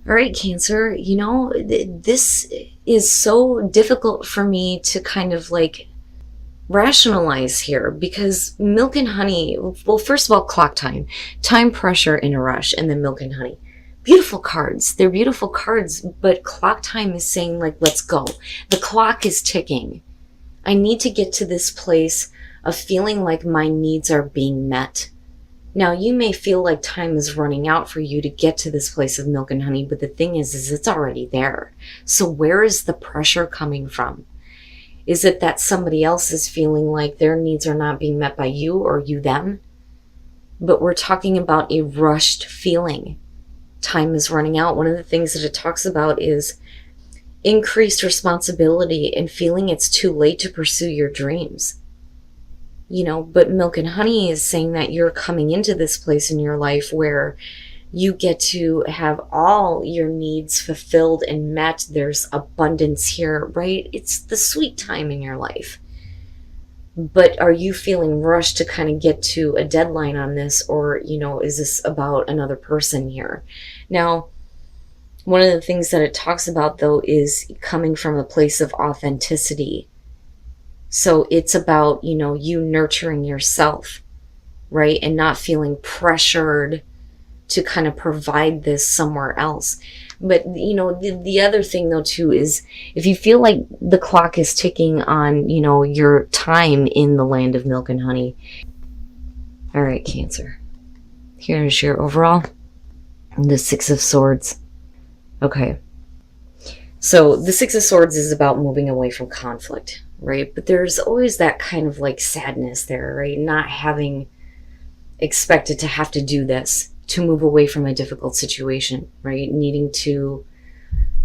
All right, Cancer, this is so difficult for me to kind of like rationalize here because milk and honey, well, first of all, clock time pressure in a rush, and then milk and honey. Beautiful cards. They're beautiful cards, but clock time is saying, like, let's go. The clock is ticking. I need to get to this place of feeling like my needs are being met. Now, you may feel like time is running out for you to get to this place of milk and honey, but the thing is it's already there. So where is the pressure coming from? Is it that somebody else is feeling like their needs are not being met by you or you them? But we're talking about a rushed feeling. Time is running out. One of the things that it talks about is increased responsibility and feeling it's too late to pursue your dreams. But milk and honey is saying that you're coming into this place in your life where you get to have all your needs fulfilled and met. There's abundance here, right? It's the sweet time in your life. But are you feeling rushed to kind of get to a deadline on this? Or, is this about another person here? Now, one of the things that it talks about, though, is coming from a place of authenticity. So it's about, you nurturing yourself, right? And not feeling pressured to kind of provide this somewhere else. But, the other thing, though, too, is if you feel like the clock is ticking on, your time in the land of milk and honey. All right, Cancer. Here's your overall. The Six of Swords. Okay. So the Six of Swords is about moving away from conflict, right? But there's always that kind of like sadness there, right? Not having expected to have to do this, to move away from a difficult situation, right? Needing to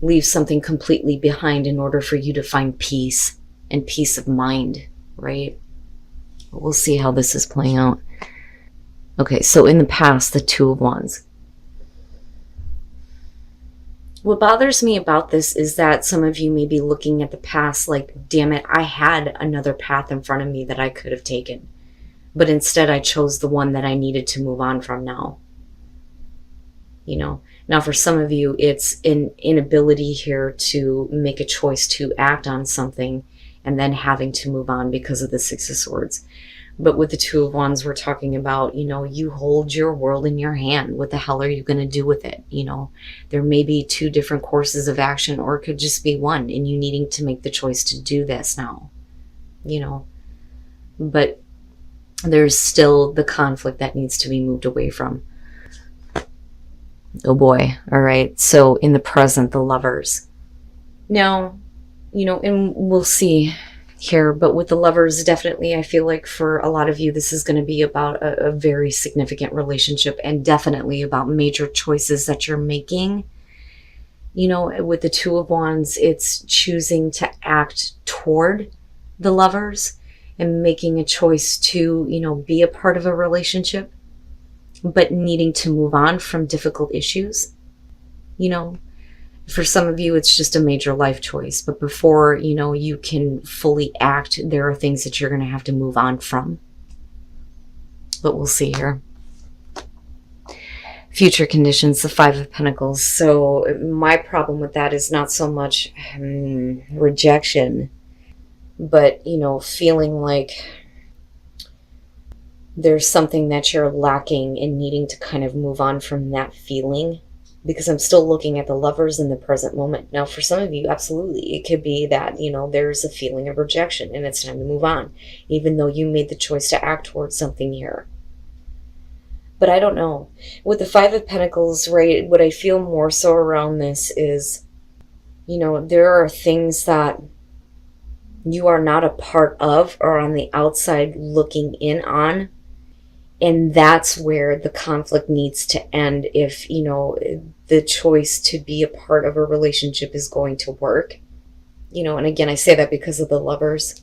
leave something completely behind in order for you to find peace and peace of mind, right? We'll see how this is playing out. Okay, so in the past, the Two of Wands. What bothers me about this is that some of you may be looking at the past like, damn it, I had another path in front of me that I could have taken. But instead I chose the one that I needed to move on from now. Now for some of you, it's an inability here to make a choice to act on something and then having to move on because of the Six of Swords. But with the Two of Wands, we're talking about, you hold your world in your hand. What the hell are you going to do with it? There may be two different courses of action, or it could just be one, and you needing to make the choice to do this now, But there's still the conflict that needs to be moved away from. Oh boy. All right. So in the present, the Lovers. Now, and we'll see here, but with the Lovers, definitely I feel like for a lot of you this is going to be about a very significant relationship, and definitely about major choices that you're making. With the Two of Wands, it's choosing to act toward the Lovers and making a choice to be a part of a relationship, but needing to move on from difficult issues. For some of you, it's just a major life choice. But before, you can fully act, there are things that you're going to have to move on from. But we'll see here. Future conditions, the Five of Pentacles. So my problem with that is not so much rejection, but, feeling like there's something that you're lacking and needing to kind of move on from that feeling. Because I'm still looking at the Lovers in the present moment. Now, for some of you, absolutely, it could be that, there's a feeling of rejection and it's time to move on, even though you made the choice to act towards something here. But I don't know. With the Five of Pentacles, right, what I feel more so around this is, there are things that you are not a part of or on the outside looking in on. And that's where the conflict needs to end if, the choice to be a part of a relationship is going to work. And again, I say that because of the Lovers.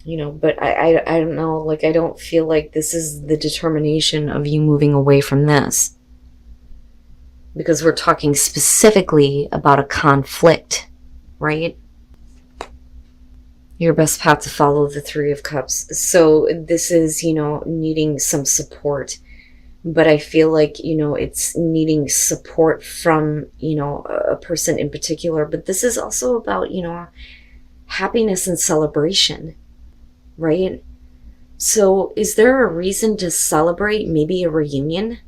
But I don't know, like, I don't feel like this is the determination of you moving away from this. Because we're talking specifically about a conflict, right? Your best path to follow, the Three of Cups. So this is, needing some support. But I feel like, it's needing support from, a person in particular. But this is also about, happiness and celebration, right? So is there a reason to celebrate maybe a reunion?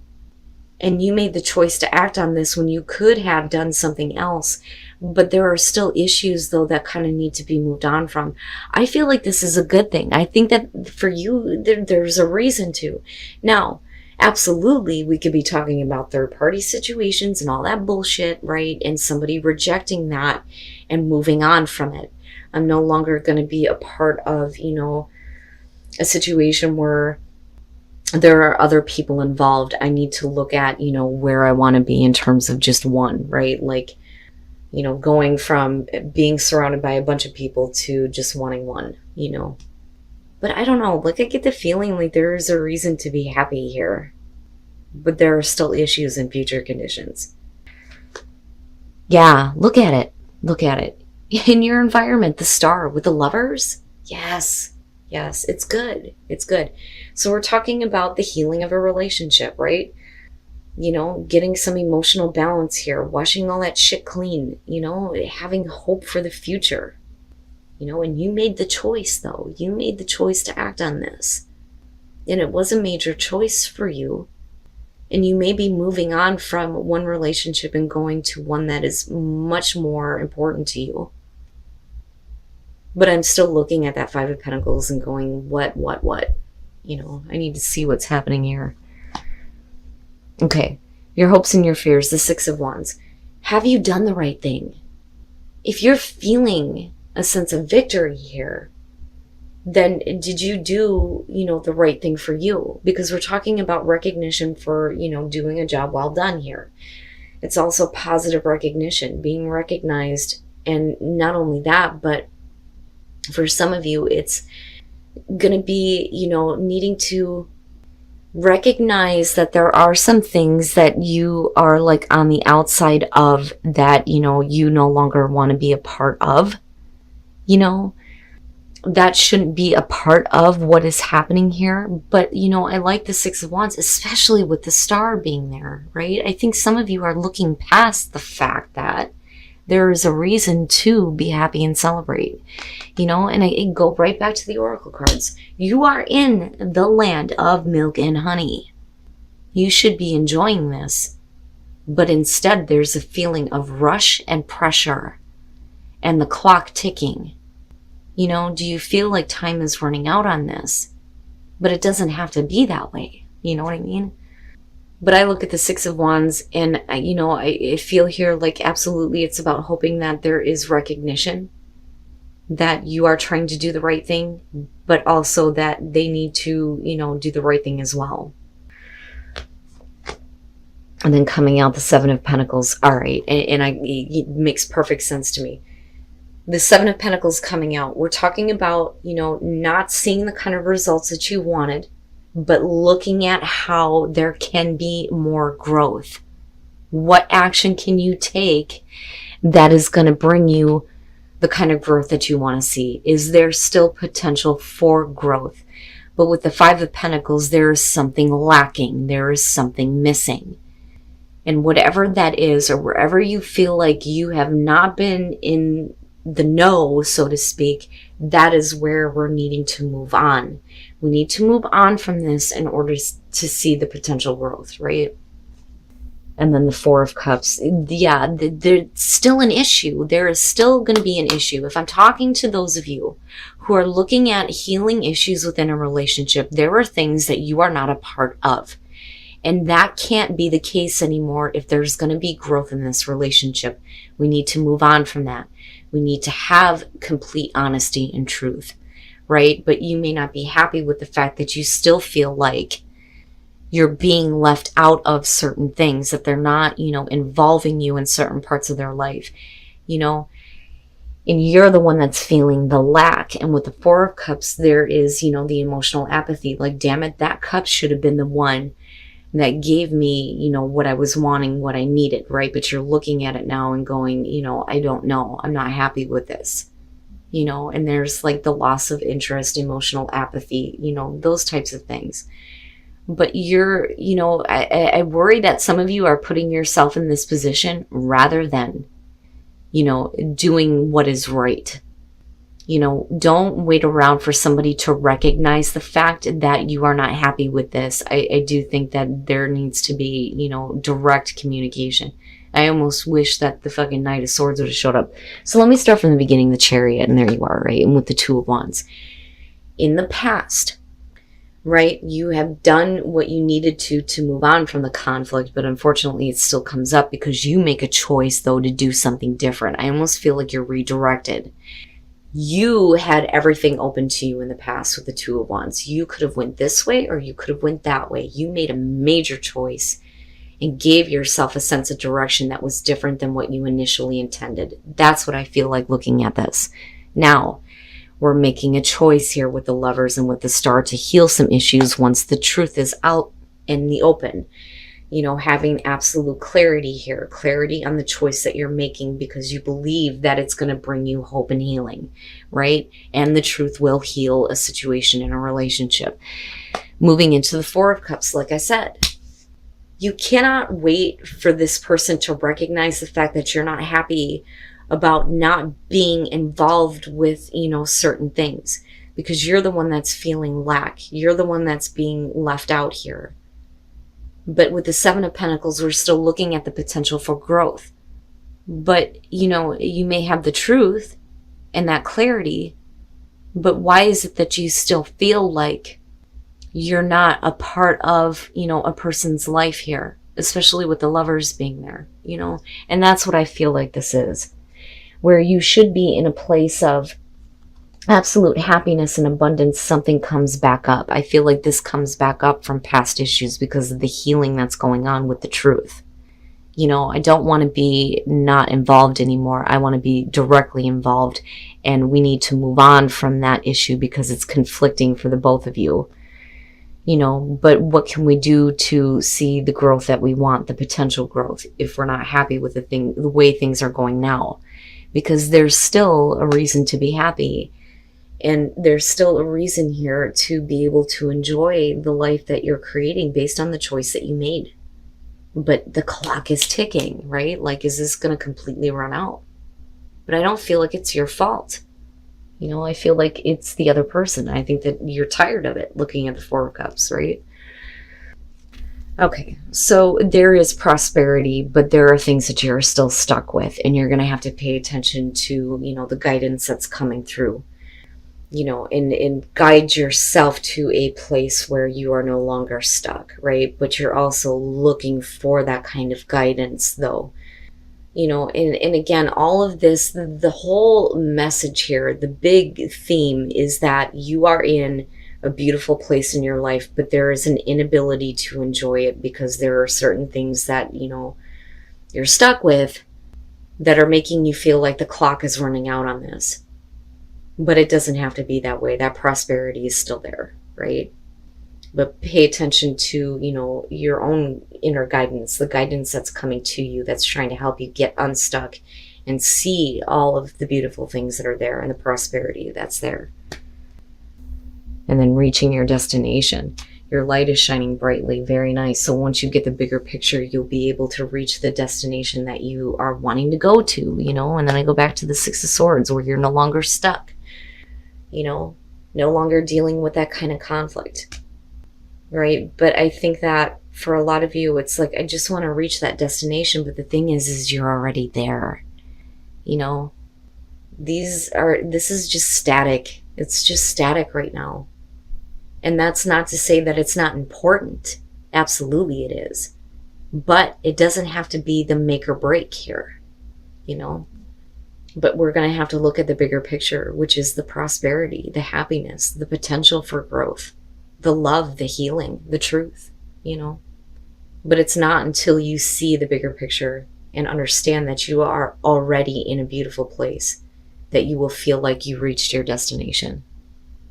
And you made the choice to act on this when you could have done something else. But there are still issues, though, that kind of need to be moved on from. I feel like this is a good thing. I think that for you, there's a reason to. Now, absolutely, we could be talking about third-party situations and all that bullshit, right? And somebody rejecting that and moving on from it. I'm no longer going to be a part of, a situation where there are other people involved. I need to look at, where I want to be in terms of just one, right? Like, going from being surrounded by a bunch of people to just wanting one, But I don't know, like I get the feeling like there is a reason to be happy here. But there are still issues in future conditions. Yeah, look at it. Look at it. In your environment, the star with the lovers? Yes. Yes, it's good. It's good. So we're talking about the healing of a relationship, right? Getting some emotional balance here, washing all that shit clean, having hope for the future, and you made the choice, though. You made the choice to act on this. And it was a major choice for you. And you may be moving on from one relationship and going to one that is much more important to you. But I'm still looking at that Five of Pentacles and going, what? I need to see what's happening here. Okay, your hopes and your fears, the Six of Wands. Have you done the right thing? If you're feeling a sense of victory here, then did you do, the right thing for you? Because we're talking about recognition for, doing a job well done here. It's also positive recognition, being recognized. And not only that, but for some of you, it's going to be, needing to recognize that there are some things that you are like on the outside of that, you no longer want to be a part of, that shouldn't be a part of what is happening here. But, I like the Six of Wands, especially with the star being there, right? I think some of you are looking past the fact that there is a reason to be happy and celebrate, and I go right back to the Oracle cards. You are in the land of milk and honey. You should be enjoying this, but instead there's a feeling of rush and pressure and the clock ticking. Do you feel like time is running out on this? But it doesn't have to be that way. You know what I mean? But I look at the Six of Wands and, I feel here like absolutely it's about hoping that there is recognition that you are trying to do the right thing, but also that they need to, do the right thing as well. And then coming out the Seven of Pentacles. All right. And it makes perfect sense to me. The Seven of Pentacles coming out. We're talking about, not seeing the kind of results that you wanted, but looking at how there can be more growth. What action can you take that is going to bring you the kind of growth that you want to see? Is there still potential for growth? But with the Five of Pentacles, there is something lacking. There is something missing. And whatever that is, or wherever you feel like you have not been in the know, so to speak, that is where we're needing to move on. We need to move on from this in order to see the potential growth, right? And then the Four of Cups. Yeah, there's still an issue. There is still going to be an issue. If I'm talking to those of you who are looking at healing issues within a relationship, there are things that you are not a part of. And that can't be the case anymore if there's going to be growth in this relationship. We need to move on from that. We need to have complete honesty and truth, right? But you may not be happy with the fact that you still feel like you're being left out of certain things, that they're not, involving you in certain parts of their life, and you're the one that's feeling the lack. And with the Four of Cups, there is, the emotional apathy. Like, damn it, that cup should have been the one that gave me, what I was wanting, what I needed, right? But you're looking at it now and going, I don't know. I'm not happy with this, and there's like the loss of interest, emotional apathy, those types of things. But I worry that some of you are putting yourself in this position rather than, doing what is right. Don't wait around for somebody to recognize the fact that you are not happy with this. I do think that there needs to be, direct communication. I almost wish that the fucking Knight of Swords would have showed up. So let me start from the beginning, the Chariot, and there you are, right? And with the Two of Wands. In the past, right, you have done what you needed to move on from the conflict, but unfortunately it still comes up because you make a choice, though, to do something different. I almost feel like you're redirected. You had everything open to you in the past with the Two of Wands. You could have went this way or you could have went that way. You made a major choice and gave yourself a sense of direction that was different than what you initially intended. That's what I feel like looking at this. Now, we're making a choice here with the Lovers and with the Star to heal some issues once the truth is out in the open. Having absolute clarity here, clarity on the choice that you're making because you believe that it's going to bring you hope and healing, right? And the truth will heal a situation in a relationship. Moving into the Four of Cups, like I said, you cannot wait for this person to recognize the fact that you're not happy about not being involved with, certain things, because you're the one that's feeling lack. You're the one that's being left out here. But with the Seven of Pentacles, we're still looking at the potential for growth. But, you may have the truth and that clarity, but why is it that you still feel like you're not a part of, a person's life here, especially with the Lovers being there, And that's what I feel like this is, where you should be in a place of absolute happiness and abundance. Something comes back up. I feel like this comes back up from past issues because of the healing that's going on with the truth. I don't want to be not involved anymore. I want to be directly involved, and we need to move on from that issue because it's conflicting for the both of you. But what can we do to see the growth that we want, the potential growth, if we're not happy with the way things are going now? Because there's still a reason to be happy. And there's still a reason here to be able to enjoy the life that you're creating based on the choice that you made. But the clock is ticking, right? Like, is this going to completely run out? But I don't feel like it's your fault. I feel like it's the other person. I think that you're tired of it, looking at the Four of Cups, right? Okay, so there is prosperity, but there are things that you're still stuck with, and you're going to have to pay attention to, the guidance that's coming through. And guide yourself to a place where you are no longer stuck, right? But you're also looking for that kind of guidance, though. And again, all of this, the whole message here, the big theme is that you are in a beautiful place in your life, but there is an inability to enjoy it because there are certain things that, you're stuck with that are making you feel like the clock is running out on this. But it doesn't have to be that way. That prosperity is still there, right? But pay attention to, your own inner guidance, the guidance that's coming to you, that's trying to help you get unstuck and see all of the beautiful things that are there and the prosperity that's there. And then reaching your destination. Your light is shining brightly. Very nice. So once you get the bigger picture, you'll be able to reach the destination that you are wanting to go to, And then I go back to the Six of Swords, where you're no longer stuck. No longer dealing with that kind of conflict, right? But I think that for a lot of you, it's like, I just want to reach that destination. But the thing is you're already there. This is just static. It's just static right now. And that's not to say that it's not important. Absolutely it is. But it doesn't have to be the make or break here, But we're going to have to look at the bigger picture, which is the prosperity, the happiness, the potential for growth, the love, the healing, the truth, But it's not until you see the bigger picture and understand that you are already in a beautiful place that you will feel like you reached your destination.